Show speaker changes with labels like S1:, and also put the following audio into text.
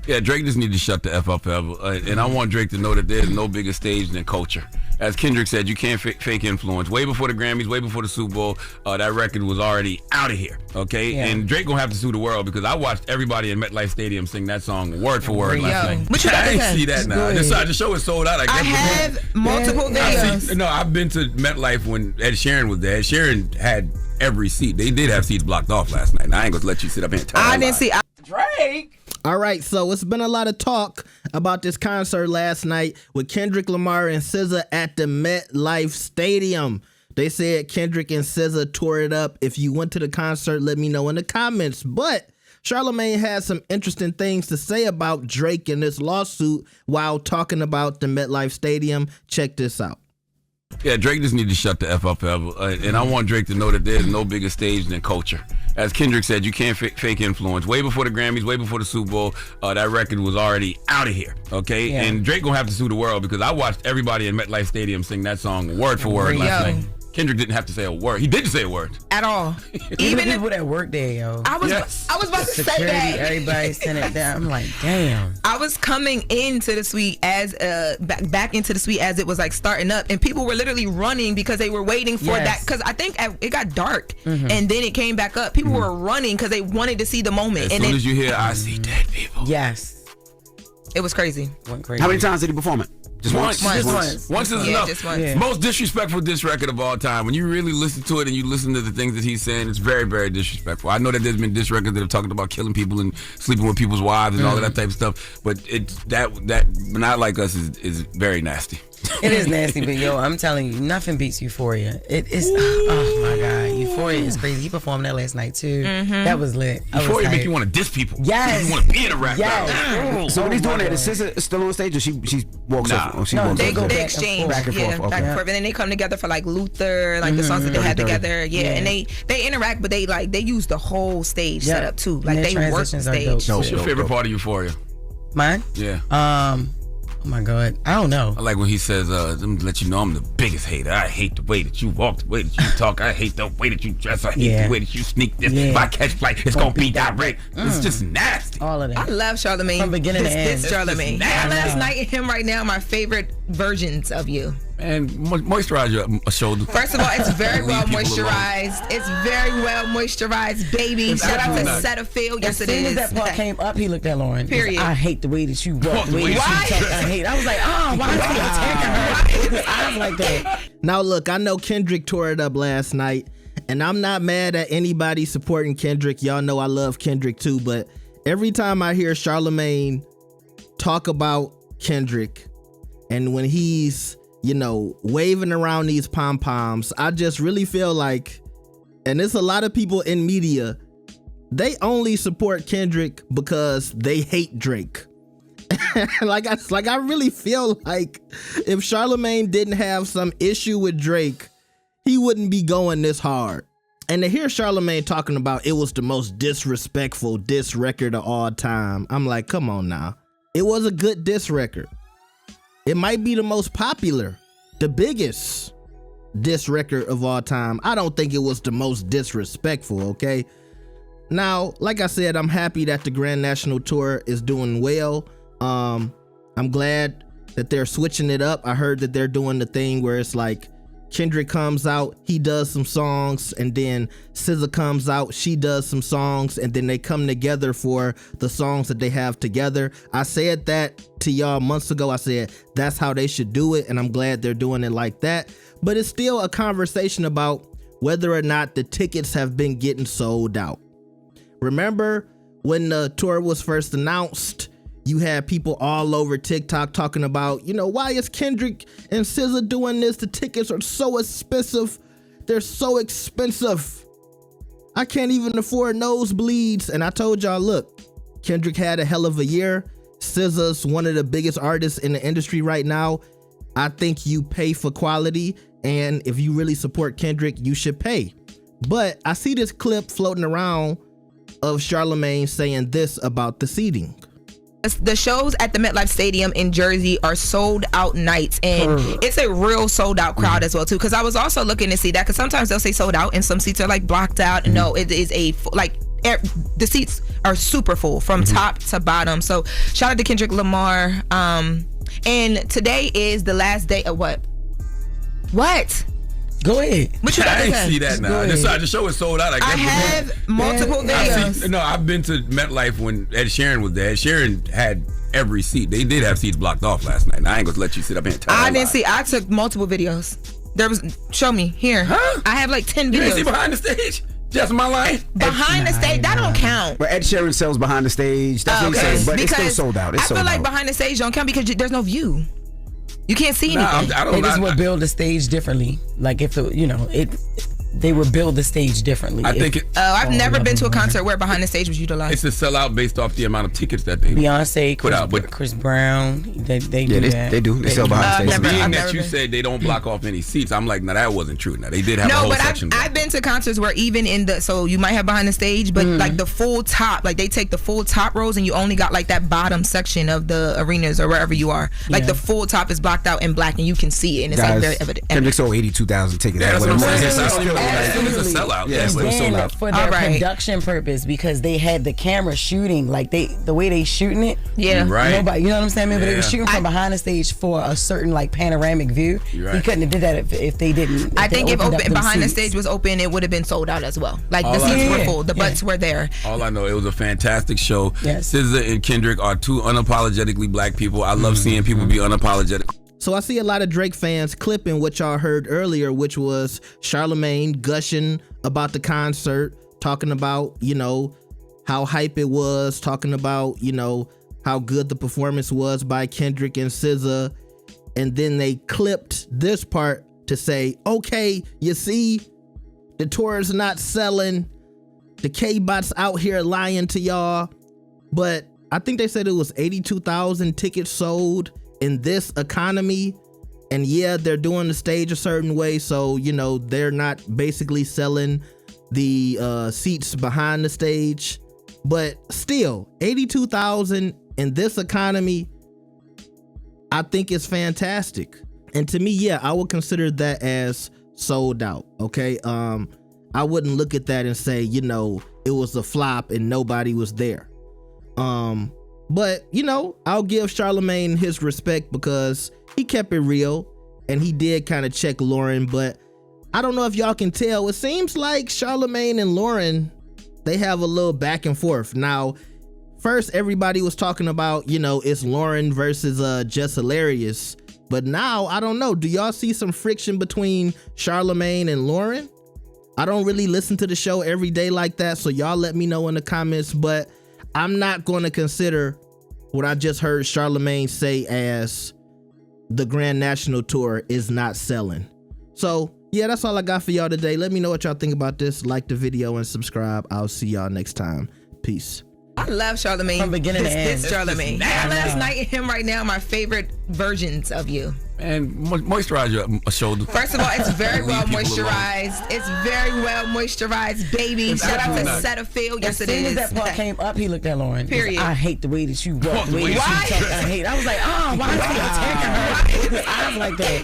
S1: Yeah, Drake just needs to shut the F up forever. And I want Drake to know that there's no bigger stage than culture. As Kendrick said, you can't fake influence. Way before the Grammys, way before the Super Bowl, that record was already out of here, okay? Yeah. And Drake gonna have to sue the world because I watched everybody in Metlife Stadium sing that song word for word last night.
S2: But
S1: I didn't see that now. The show is sold out. I
S2: have multiple videos.
S1: I've been to Metlife when Ed Sheeran was there. Ed Sheeran had every seat. They did have seats blocked off last night. Now, I ain't gonna let you sit up here and tell me.
S2: I didn't see
S3: Drake.
S4: All right, so it's been a lot of talk about this concert last night with Kendrick Lamar and SZA at the Metlife Stadium. They said Kendrick and SZA tore it up. If you went to the concert, let me know in the comments. But Charlamagne had some interesting things to say about Drake and this lawsuit while talking about the Metlife Stadium. Check this out.
S1: Yeah, Drake just needs to shut the F up forever. And I want Drake to know that there's no bigger stage than culture. As Kendrick said, you can't fake influence. Way before the Grammys, way before the Super Bowl, that record was already out of here, okay? Yeah. And Drake gonna have to sue the world because I watched everybody in Metlife Stadium sing that song word for word last night. Kendrick didn't have to say a word. He didn't say a word
S2: at all.
S3: Even people that work there, yo.
S2: I was about to say that.
S3: Everybody's sitting it down. I'm like, damn.
S2: I was coming into the suite as back into the suite as it was like starting up, and people were literally running because they were waiting for that. Because I think it got dark, and then it came back up. People were running because they wanted to see the moment.
S1: As soon as you hear, I see dead people.
S3: Yes,
S2: it was crazy.
S3: Went crazy.
S5: How many times did he perform it?
S1: Just once. Once is enough.
S2: Just once.
S1: Yeah. Most disrespectful diss record of all time. When you really listen to it and you listen to the things that he's saying, it's very, very disrespectful. I know that there's been diss records that have talked about killing people and sleeping with people's wives and all of that type of stuff, but it's that Not Like Us is very nasty.
S3: It is nasty, but yo, I'm telling you, nothing beats Euphoria. It is. Oh my God, Euphoria is crazy. He performed that last night too. That was lit.
S1: Euphoria make you want to diss people.
S3: Yes,
S1: you want to be in a rap.
S5: Yes. So when he's doing that, is SZA still on stage or she walks off?
S2: They exchange
S5: back and forth.
S2: Back and forth, and then they come together for like Luther, like the songs that they had together. Yeah, and they interact, but they use the whole stage setup too. Like they work the stage.
S1: What's your favorite part of Euphoria?
S3: Mine?
S1: Yeah.
S3: Oh my God, I don't know.
S1: I like when he says, "Let me let you know I'm the biggest hater. I hate the way that you walk, the way that you talk. I hate the way that you dress. I hate the way that you sneak this. If I catch flight, it's gonna be direct." It's just nasty.
S3: All of that.
S2: I love Charlamagne.
S3: From beginning to end.
S2: This Charlamagne. Last night and him right now, my favorite versions of you.
S1: And moisturize your shoulder.
S2: First of all, it's very well moisturized. It's very well moisturized, baby. Shout out to Cetaphil. Yes, it is.
S3: As soon as that part came up, he looked at Lauren.
S2: Period.
S3: I hate the way that you walk, the way that you talk. I hate. I was like, why is he attacking her? I'm like that.
S4: Now look, I know Kendrick tore it up last night, and I'm not mad at anybody supporting Kendrick. Y'all know I love Kendrick too, but every time I hear Charlamagne talk about Kendrick, and when he's waving around these pom-poms, I just really feel like, and there's a lot of people in media, they only support Kendrick because they hate Drake. like I really feel like if Charlamagne didn't have some issue with Drake, he wouldn't be going this hard. And to hear Charlamagne talking about it was the most disrespectful diss record of all time, I'm like, come on now. It was a good diss record. It might be the most popular, the biggest diss record of all time. I don't think it was the most disrespectful, okay? Now, like I said, I'm happy that the Grand National Tour is doing well. I'm glad that they're switching it up. I heard that they're doing the thing where it's like Kendrick comes out, he does some songs, and then SZA comes out, she does some songs, and then they come together for the songs that they have together. I said that to y'all months ago. I said that's how they should do it, and I'm glad they're doing it like that. But it's still a conversation about whether or not the tickets have been getting sold out. Remember when the tour was first announced, you had people all over TikTok talking about, why is Kendrick and SZA doing this? The tickets are so expensive. They're so expensive. I can't even afford nosebleeds. And I told y'all, look, Kendrick had a hell of a year. SZA's one of the biggest artists in the industry right now. I think you pay for quality. And if you really support Kendrick, you should pay. But I see this clip floating around of Charlamagne saying this about the seating.
S2: The shows at the Metlife Stadium in Jersey are sold out nights, and it's a real sold out crowd as well too. Because I was also looking to see that, because sometimes they'll say sold out and some seats are like blocked out. No, it is the seats are super full from top to bottom. So shout out to Kendrick Lamar. And today is the last day of what?
S3: Go ahead.
S2: What you got
S1: I
S2: to
S1: ain't
S2: say?
S1: see that now. The show is sold out.
S2: I have multiple videos.
S1: I've been to MetLife when Ed Sheeran was there. Ed Sheeran had every seat. They did have seats blocked off last night. And I ain't gonna let you sit up here and tell
S2: I didn't see. I took multiple videos. Show me here.
S1: Huh?
S2: I have like 10 videos.
S1: You didn't see behind the stage? Just my line?
S2: Behind the stage, that don't count.
S5: But Ed Sheeran sells behind the stage. That's what he's saying. But it's still sold out. It's sold out.
S2: I feel like behind the stage don't count because there's no view. You can't see anything.
S3: They just would build the stage differently. Like if they would build the stage differently.
S1: I think
S2: I've never been to a concert where behind the stage was utilized.
S1: It's a sellout based off the amount of tickets that they
S3: Beyonce,
S1: put out. But
S3: Chris Brown, they do that.
S5: They do. They sell behind the stage.
S1: being that you said they don't block off any seats, I'm like, no, that wasn't true. Now they did have a whole section.
S2: I've been to concerts where even so you might have behind the stage, but like the full top, like they take the full top rows and you only got like that bottom section of the arenas or wherever you are. Like the full top is blocked out in black and you can see it and it's like very evident.
S5: Kendrick sold 82,000 tickets.
S1: Yeah, that's what I'm saying.
S3: Absolutely.
S1: It's a sellout.
S5: Yeah,
S3: And
S5: but it's sold
S3: then
S5: out.
S3: for their production purpose, because they had the camera shooting, like the way they shooting it.
S2: Yeah.
S1: Right.
S3: Nobody, you know what I'm saying? Maybe they were shooting from behind the stage for a certain like panoramic view.
S1: Right.
S3: He couldn't have did that if they didn't.
S2: I think if behind the stage was open, it would have been sold out as well. Like the seats were full, the butts were there.
S1: All I know, it was a fantastic show.
S3: Yes.
S1: SZA and Kendrick are two unapologetically black people. I love seeing people be unapologetic.
S4: So I see a lot of Drake fans clipping what y'all heard earlier, which was Charlamagne gushing about the concert, talking about, how hype it was, talking about, how good the performance was by Kendrick and SZA. And then they clipped this part to say, okay, you see, the tour is not selling. The K-Bots out here lying to y'all. But I think they said it was 82,000 tickets sold in this economy. And yeah, they're doing the stage a certain way. So, they're not basically selling the seats behind the stage. But still, 82,000 in this economy, I think it's fantastic. And to me, yeah, I would consider that as sold out. Okay. I wouldn't look at that and say, it was a flop and nobody was there. But I'll give Charlamagne his respect because he kept it real and he did kind of check Lauren. But I don't know if y'all can tell. It seems like Charlamagne and Lauren, they have a little back and forth. Now, first everybody was talking about, it's Lauren versus Just Hilarious. But now, I don't know. Do y'all see some friction between Charlamagne and Lauren? I don't really listen to the show every day like that. So y'all let me know in the comments. But I'm not going to consider what I just heard Charlamagne say as the Grand National Tour is not selling. So, yeah, that's all I got for y'all today. Let me know what y'all think about this. Like the video and subscribe. I'll see y'all next time. Peace.
S2: I love Charlamagne.
S3: From beginning to end.
S2: This Charlamagne. Last night and him right now, my favorite versions of you.
S1: And moisturize your shoulder.
S2: First of all, it's very well moisturized. It's very well moisturized, baby. Shout out to Cetaphil. Yes, it is.
S3: As soon as that part came up, he looked at Lauren.
S2: Period.
S3: I hate the way that you walk, the way that you talk. I was like, why is he attacking her? I was like that.